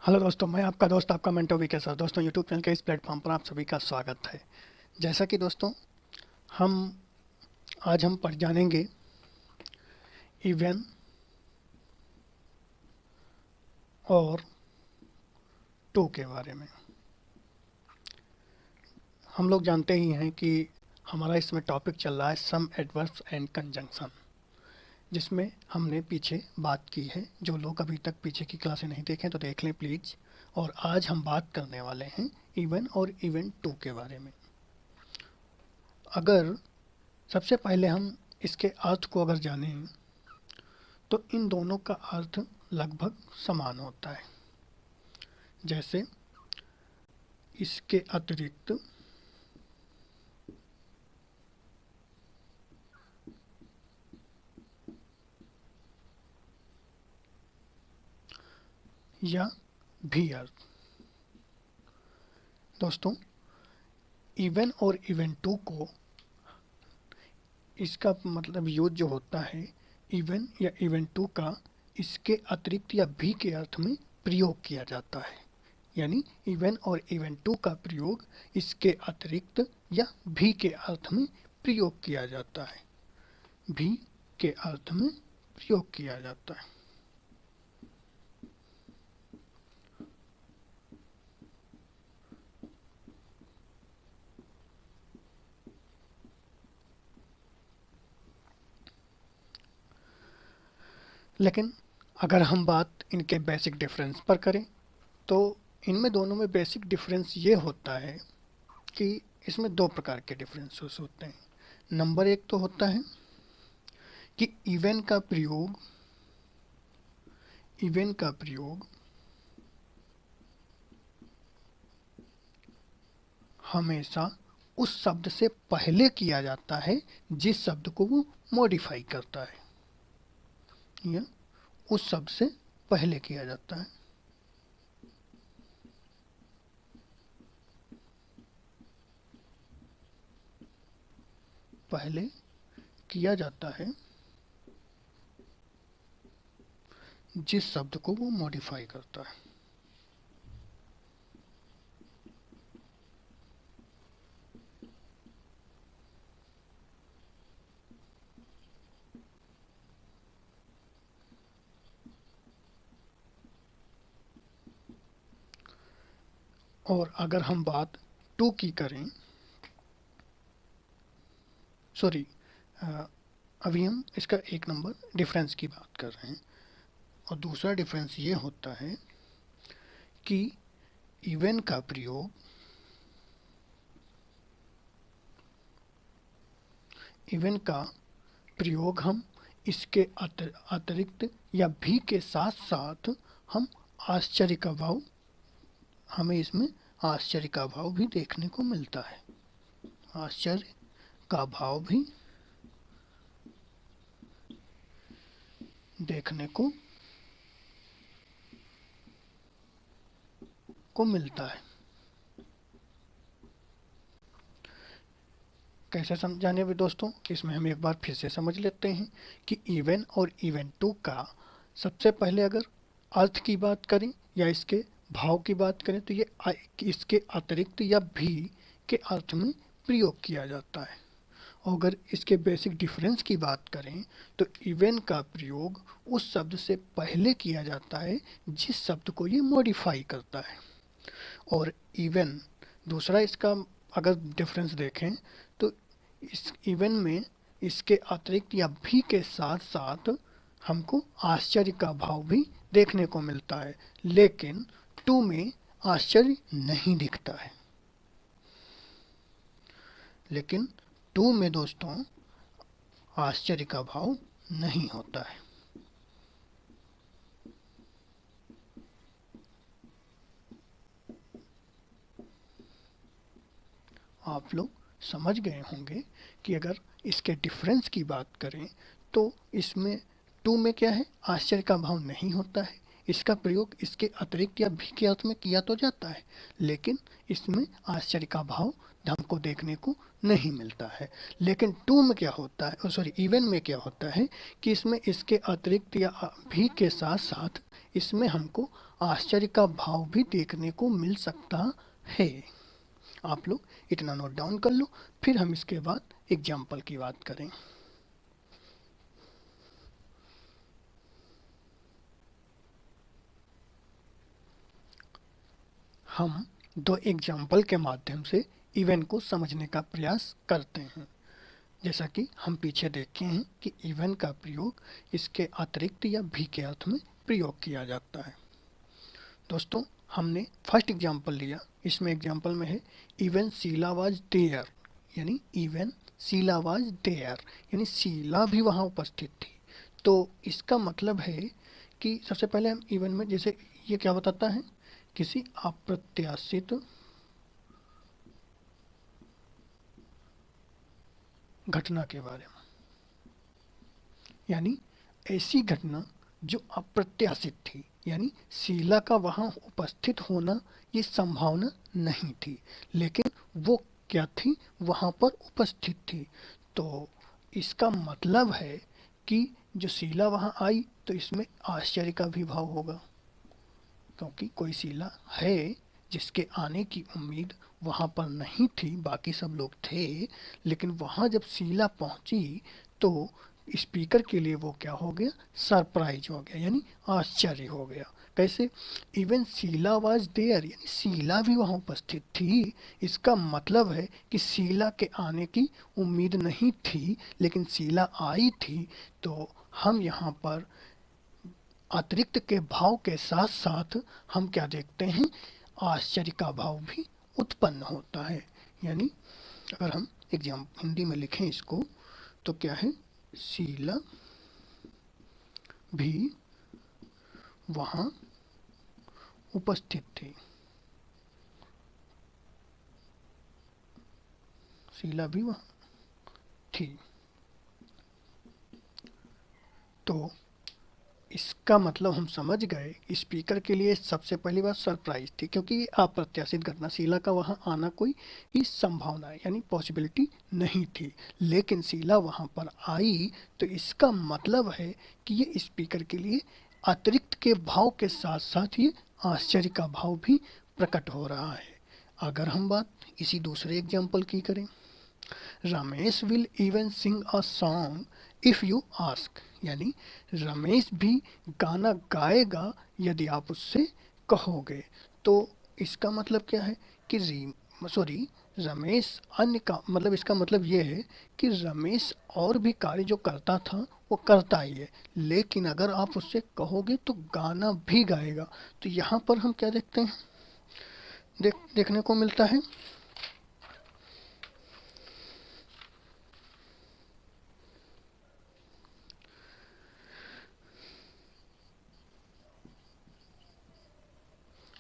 Hello दोस्तों, मैं आपका दोस्त आपका मेंटो वी के साथ दोस्तों यूट्यूब चैनल के इस प्लेटफॉर्म पर आप सभी का स्वागत है। जैसा कि दोस्तों हम आज हम पढ़ जानेंगे इवन और टू के बारे में। हम लोग जानते ही हैं कि हमारा इसमें टॉपिक चल रहा है सम एडवर्ब्स एंड कंजंक्शन, जिसमें हमने पीछे बात की है। जो लोग अभी तक पीछे की क्लासें नहीं देखें तो देख लें प्लीज़। और आज हम बात करने वाले हैं इवन और इवन टू के बारे में। अगर सबसे पहले हम इसके अर्थ को अगर जानें तो इन दोनों का अर्थ लगभग समान होता है। जैसे इसके अतिरिक्त, या भी अर्थ। दोस्तों इवन और इवन टू को इसका मतलब यूज जो होता है इवन या इवन टू का इसके अतिरिक्त या भी के अर्थ में प्रयोग किया जाता है। यानी इवन और इवन टू का प्रयोग इसके अतिरिक्त या भी के अर्थ में प्रयोग किया जाता है। भी के अर्थ में प्रयोग किया जाता है। लेकिन अगर हम बात इनके बेसिक डिफरेंस पर करें तो इनमें दोनों में बेसिक डिफरेंस ये होता है कि इसमें दो प्रकार के डिफरेंसेस होते हैं। नंबर एक तो होता है कि इवन का प्रयोग हमेशा उस शब्द से पहले किया जाता है जिस शब्द को वो मॉडिफाई करता है, या उस शब्द से पहले किया जाता है। पहले किया जाता है जिस शब्द को वो मॉडिफाई करता है। और अगर हम बात टू की करें, सॉरी, अभी हम इसका एक नंबर डिफरेंस की बात कर रहे हैं। और दूसरा डिफरेंस ये होता है कि इवन का प्रयोग हम इसके अतिरिक्त या भी के साथ साथ हम आश्चर्य का भाव हमें इसमें आश्चर्य का भाव भी देखने को मिलता है। आश्चर्य का भाव भी देखने को मिलता है। कैसे समझाने भी दोस्तों, इसमें हम एक बार फिर से समझ लेते हैं कि इवन और इवन टू का सबसे पहले अगर अर्थ की बात करें या इसके भाव की बात करें तो ये इसके अतिरिक्त या भी के अर्थ में प्रयोग किया जाता है। और अगर इसके बेसिक डिफरेंस की बात करें तो इवन का प्रयोग उस शब्द से पहले किया जाता है जिस शब्द को ये मॉडिफाई करता है। और इवन दूसरा इसका अगर डिफरेंस देखें तो इस इवन में इसके अतिरिक्त या भी के साथ साथ हमको आश्चर्य का भाव भी देखने को मिलता है, लेकिन टू में आश्चर्य नहीं दिखता है। लेकिन टू में दोस्तों आश्चर्य का भाव नहीं होता है। आप लोग समझ गए होंगे कि अगर इसके डिफरेंस की बात करें तो इसमें टू में क्या है, आश्चर्य का भाव नहीं होता है। इसका प्रयोग इसके अतिरिक्त या भी के अर्थ में किया तो जाता है, लेकिन इसमें आश्चर्य का भाव हमको देखने को नहीं मिलता है। लेकिन टू में क्या होता है, सॉरी इवन में क्या होता है कि इसमें इसके अतिरिक्त या भी के साथ साथ इसमें हमको आश्चर्य का भाव भी देखने को मिल सकता है। आप लोग इतना नोट डाउन कर लो, फिर हम इसके बाद एग्जाम्पल की बात करें। हम दो एग्जाम्पल के माध्यम से इवेंट को समझने का प्रयास करते हैं। जैसा कि हम पीछे देखे हैं कि इवेंट का प्रयोग इसके अतिरिक्त या भी के अर्थ में प्रयोग किया जाता है। दोस्तों, हमने फर्स्ट एग्जाम्पल लिया, इसमें एग्जाम्पल में है इवन शीला वाज देयर, यानी इवन शीला वाज देयर, यानी शीला भी वहाँ उपस्थित थी। तो इसका मतलब है कि सबसे पहले हम इवन में, जैसे ये क्या बताता है, किसी अप्रत्याशित घटना के बारे में, यानी ऐसी घटना जो अप्रत्याशित थी, यानी शीला का वहाँ उपस्थित होना ये संभावना नहीं थी, लेकिन वो क्या थी, वहाँ पर उपस्थित थी। तो इसका मतलब है कि जो शीला वहाँ आई तो इसमें आश्चर्य का भी भाव होगा, क्योंकि कोई शीला है जिसके आने की उम्मीद वहाँ पर नहीं थी, बाकी सब लोग थे, लेकिन वहाँ जब शीला पहुँची तो स्पीकर के लिए वो क्या हो गया, सरप्राइज हो गया, यानी आश्चर्य हो गया। कैसे, इवन शीला वाज देयर, यानी शीला भी वहाँ उपस्थित थी। इसका मतलब है कि शीला के आने की उम्मीद नहीं थी, लेकिन शीला आई थी। तो हम यहाँ पर अतिरिक्त के भाव के साथ साथ हम क्या देखते हैं, आश्चर्य का भाव भी उत्पन्न होता है। यानी अगर हम एग्जाम हिंदी में लिखें इसको तो क्या है, शीला भी वहाँ उपस्थित थी, शीला भी वहाँ थी। तो इसका मतलब हम समझ गए, स्पीकर के लिए सबसे पहली बात सरप्राइज थी, क्योंकि ये अप्रत्याशित घटना, शीला का वहाँ आना कोई इस संभावना यानी पॉसिबिलिटी नहीं थी, लेकिन शीला वहाँ पर आई तो इसका मतलब है कि ये स्पीकर के लिए अतिरिक्त के भाव के साथ साथ ये आश्चर्य का भाव भी प्रकट हो रहा है। अगर हम बात इसी दूसरे एग्जाम्पल की करें, Ramesh will even sing a song if you ask, यानी रमेश भी गाना गाएगा यदि आप उससे कहोगे। तो इसका मतलब क्या है कि रमेश अन्य का मतलब, इसका मतलब ये है कि रमेश और भी कार्य जो करता था वो करता ही है, लेकिन अगर आप उससे कहोगे तो गाना भी गाएगा। तो यहाँ पर हम क्या देखते हैं, देखने को मिलता है,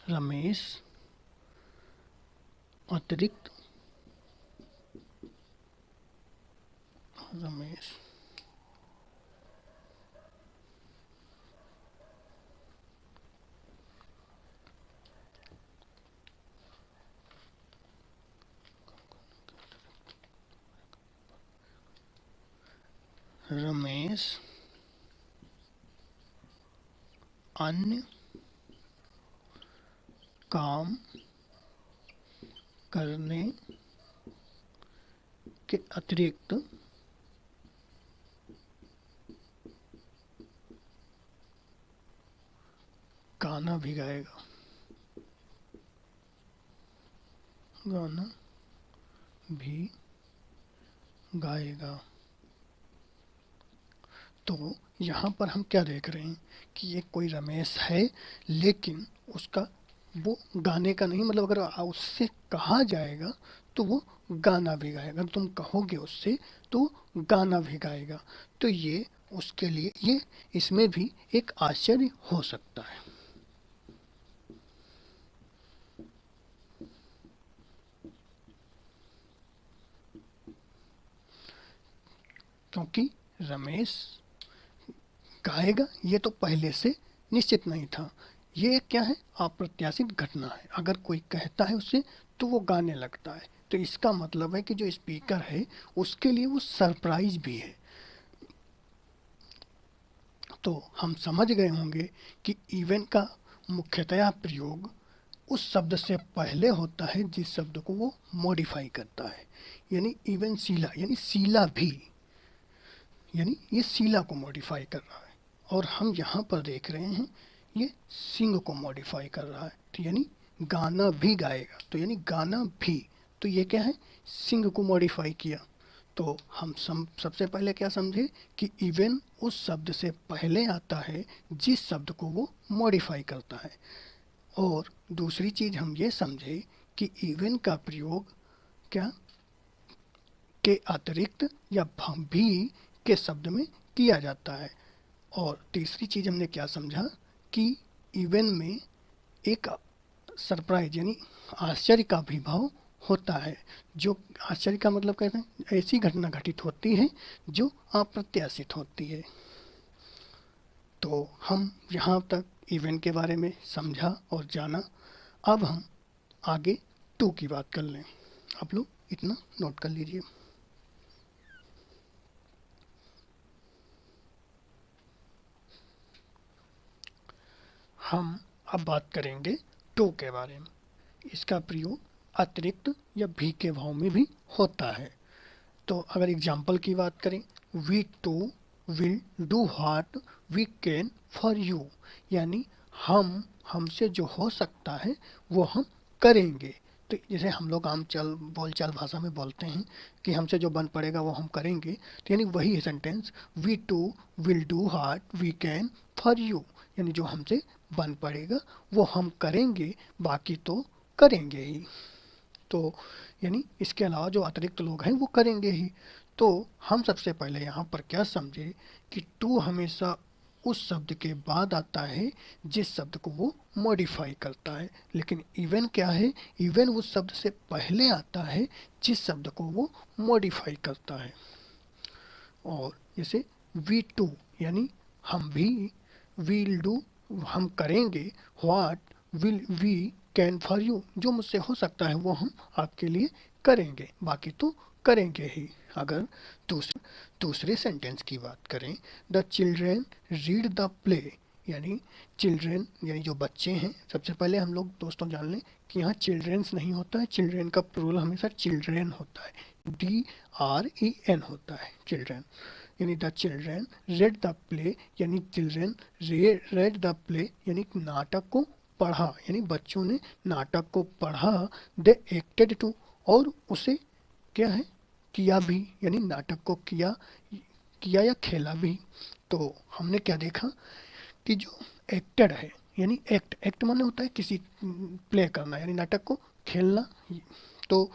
रमेश अतिरिक्त रमेश रमेश अन्य काम करने के अतिरिक्त गाना भी गाएगा, गाना भी गाएगा। तो यहाँ पर हम क्या देख रहे हैं कि ये कोई रमेश है, लेकिन उसका वो गाने का नहीं, मतलब अगर उससे कहा जाएगा तो वो गाना भी गाएगा, अगर तुम कहोगे उससे तो वो गाना भी गाएगा। तो ये उसके लिए ये इसमें भी एक आश्चर्य हो सकता है, क्योंकि रमेश गाएगा ये तो पहले से निश्चित नहीं था। ये क्या है, अप्रत्याशित घटना है, अगर कोई कहता है उससे तो वो गाने लगता है। तो इसका मतलब है कि जो स्पीकर है उसके लिए वो सरप्राइज भी है। तो हम समझ गए होंगे कि इवेंट का मुख्यतया प्रयोग उस शब्द से पहले होता है जिस शब्द को वो मॉडिफाई करता है। यानी इवन शीला, यानी शीला भी, यानी ये शीला को मॉडिफाई कर रहा है। और हम यहाँ पर देख रहे हैं ये सिंग को मॉडिफाई कर रहा है, तो यानी गाना भी गाएगा, तो यानी गाना भी, तो ये क्या है, सिंग को मॉडिफाई किया। तो हम सबसे पहले क्या समझे कि इवन उस शब्द से पहले आता है जिस शब्द को वो मॉडिफाई करता है। और दूसरी चीज़ हम ये समझे कि इवन का प्रयोग क्या के अतिरिक्त या भी के शब्द में किया जाता है। और तीसरी चीज़ हमने क्या समझा कि इवन में एक सरप्राइज यानी आश्चर्य का भी भाव होता है। जो आश्चर्य का मतलब कहते हैं ऐसी घटना घटित होती है जो अप्रत्याशित होती है। तो हम यहाँ तक इवेंट के बारे में समझा और जाना। अब हम आगे टू की बात कर लें। आप लोग इतना नोट कर लीजिए। हम अब बात करेंगे टू के बारे में। इसका प्रयोग अतिरिक्त या भी के भाव में भी होता है। तो अगर एग्जाम्पल की बात करें, we too will do what we can for you, यानी हम हमसे जो हो सकता है वो हम करेंगे। तो जैसे हम लोग आम बोलचाल भाषा में बोलते हैं कि हमसे जो बन पड़ेगा वो हम करेंगे, तो यानी वही है sentence, we too will do what we can for you, यानी जो हमसे बन पड़ेगा वो हम करेंगे, बाकी तो करेंगे ही। तो यानी इसके अलावा जो अतिरिक्त लोग हैं वो करेंगे ही। तो हम सबसे पहले यहाँ पर क्या समझे कि टू हमेशा उस शब्द के बाद आता है जिस शब्द को वो मॉडिफाई करता है। लेकिन इवन क्या है, इवन उस शब्द से पहले आता है जिस शब्द को वो मॉडिफाई करता है। और जैसे वी टू यानी हम भी, विल डू हम करेंगे, what will we can for you जो मुझसे हो सकता है वो हम आपके लिए करेंगे, बाकी तो करेंगे ही। अगर दूसरे सेंटेंस की बात करें, the children read the play, यानी चिल्ड्रेन यानी जो बच्चे हैं। सबसे पहले हम लोग दोस्तों जान लें कि यहाँ चिल्ड्रेंस नहीं होता है, चिल्ड्रेन का प्लूरल हमेशा चिल्ड्रेन होता है, DREN होता है चिल्ड्रेन। यानी the children read the play, यानी चिल्ड्रेन रेड द प्ले यानी नाटक को पढ़ा, यानी बच्चों ने नाटक को पढ़ा। दे एक्टेड टू और उसे क्या है किया भी, यानी नाटक को किया किया या खेला भी। तो हमने क्या देखा कि जो एक्टेड है यानी एक्ट माने होता है किसी प्ले करना यानी नाटक को खेलना। तो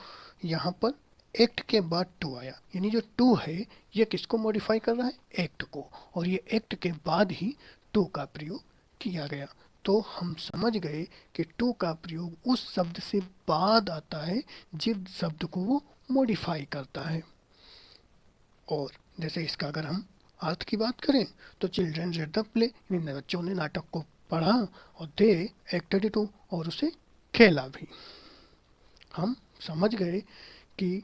यहाँ पर एक्ट के बाद टू आया, यानी जो टू है ये किसको मॉडिफाई कर रहा है, एक्ट को, और ये एक्ट के बाद ही टू का प्रयोग किया गया। तो हम समझ गए कि टू का प्रयोग उस शब्द से बाद आता है जिस शब्द को वो मॉडिफाई करता है। और जैसे इसका अगर हम अर्थ की बात करें तो चिल्ड्रन रेड द प्ले, यानी बच्चों ने नाटक को पढ़ा, और दे एक्टेड टू और उसे खेला भी। हम समझ गए कि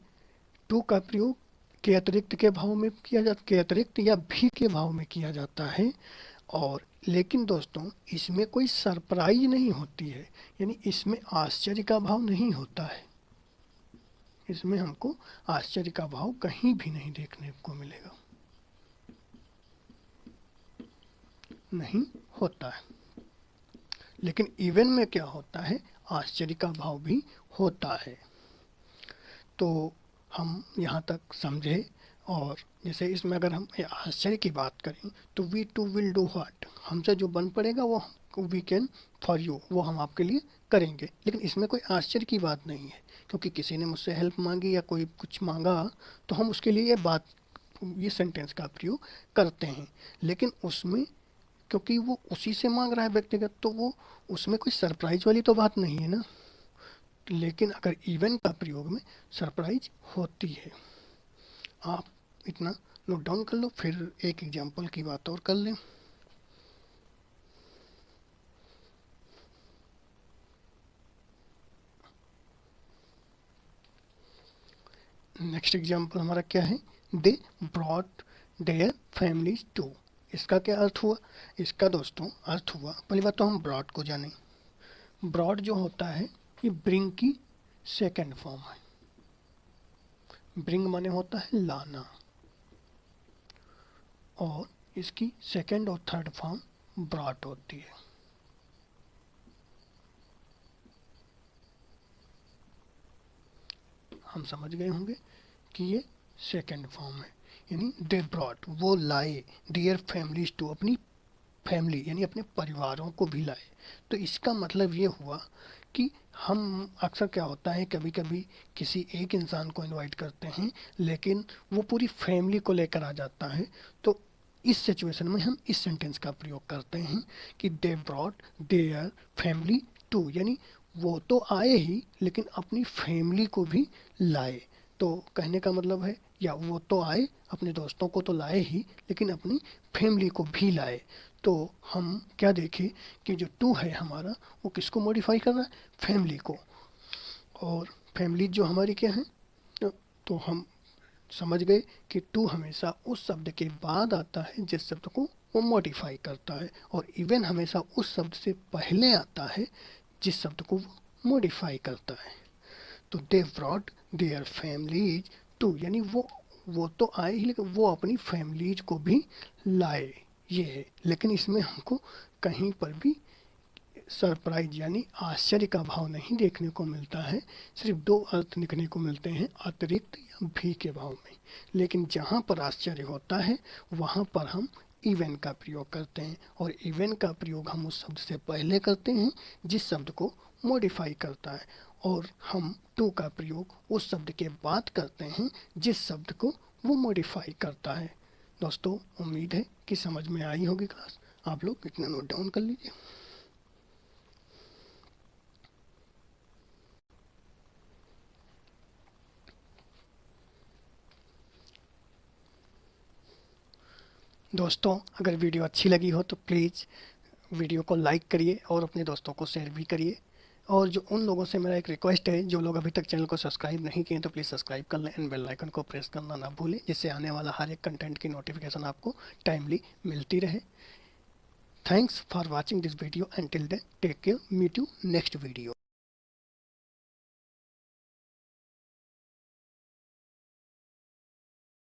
टू का प्रयोग के अतिरिक्त के भाव में किया जाता, के अतिरिक्त या भी के भाव में किया जाता है। और लेकिन दोस्तों इसमें कोई सरप्राइज नहीं होती है, यानी इसमें आश्चर्य का भाव नहीं होता है। इसमें हमको आश्चर्य का भाव कहीं भी नहीं देखने को मिलेगा, नहीं होता है। लेकिन इवन में क्या होता है, आश्चर्य का भाव भी होता है। तो हम यहाँ तक समझे। और जैसे इसमें अगर हम आश्चर्य की बात करें तो we too will do what, हमसे जो बन पड़ेगा वो वी कैन फॉर यू वो हम आपके लिए करेंगे। लेकिन इसमें कोई आश्चर्य की बात नहीं है, क्योंकि किसी ने मुझसे हेल्प मांगी या कोई कुछ मांगा तो हम उसके लिए ये सेंटेंस का प्रयोग करते हैं। लेकिन उसमें क्योंकि वो उसी से मांग रहा है व्यक्तिगत, तो वो उसमें कोई सरप्राइज वाली तो बात नहीं है ना। लेकिन अगर इवन का प्रयोग में सरप्राइज होती है। आप इतना नोट डाउन कर लो, फिर एक एग्जांपल की बात और कर लें। नेक्स्ट एग्जांपल हमारा क्या है, they brought their families too, इसका क्या अर्थ हुआ? इसका दोस्तों अर्थ हुआ, पहली बात तो हम ब्रॉड को जानें। ब्रॉड जो होता है ये ब्रिंग की सेकंड फॉर्म है। ब्रिंग माने होता है लाना, और इसकी सेकंड और थर्ड फॉर्म ब्रॉड होती है। हम समझ गए होंगे कि ये सेकंड फॉर्म है, यानी दे ब्रॉट, वो लाए, डियर फैमिलीज टू, अपनी फैमिली यानी अपने परिवारों को भी लाए। तो इसका मतलब ये हुआ कि हम अक्सर क्या होता है, कभी कभी किसी एक इंसान को इनवाइट करते हैं लेकिन वो पूरी फैमिली को लेकर आ जाता है। तो इस सिचुएशन में हम इस सेंटेंस का प्रयोग करते हैं कि they brought their family too, यानी वो तो आए ही लेकिन अपनी फैमिली को भी लाए। तो कहने का मतलब है, या वो तो आए, अपने दोस्तों को तो लाए ही लेकिन अपनी फैमिली को भी लाए। तो हम क्या देखें कि जो टू है हमारा, वो किसको मॉडिफाई कर रहा है? फैमिली को। और फैमिली जो हमारी क्या है, तो हम समझ गए कि टू हमेशा उस शब्द के बाद आता है जिस शब्द को वो मॉडिफाई करता है, और इवन हमेशा उस शब्द से पहले आता है जिस शब्द को वो मॉडिफाई करता है। तो they brought their families too, यानी वो तो आए ही लेकिन वो अपनी फैमिलीज को भी लाए, ये है। लेकिन इसमें हमको कहीं पर भी सरप्राइज यानी आश्चर्य का भाव नहीं देखने को मिलता है। सिर्फ दो अर्थ लिखने को मिलते हैं, अतिरिक्त या भी के भाव में। लेकिन जहाँ पर आश्चर्य होता है वहाँ पर हम इवन का प्रयोग करते हैं, और इवन का प्रयोग हम उस शब्द से पहले करते हैं जिस शब्द को मॉडिफाई करता है, और हम टू का प्रयोग उस शब्द के बाद करते हैं जिस शब्द को वो मॉडिफाई करता है। दोस्तों उम्मीद है कि समझ में आई होगी क्लास। आप लोग इतना नोट डाउन कर लीजिए। दोस्तों अगर वीडियो अच्छी लगी हो तो प्लीज़ वीडियो को लाइक करिए और अपने दोस्तों को शेयर भी करिए। और जो उन लोगों से मेरा एक रिक्वेस्ट है, जो लोग अभी तक चैनल को सब्सक्राइब नहीं किए तो प्लीज़ सब्सक्राइब कर लें एंड बेल आइकन को प्रेस करना ना भूलें, जिससे आने वाला हर एक कंटेंट की नोटिफिकेशन आपको टाइमली मिलती रहे। Thanks for watching this video, and till then take care, meet you next video.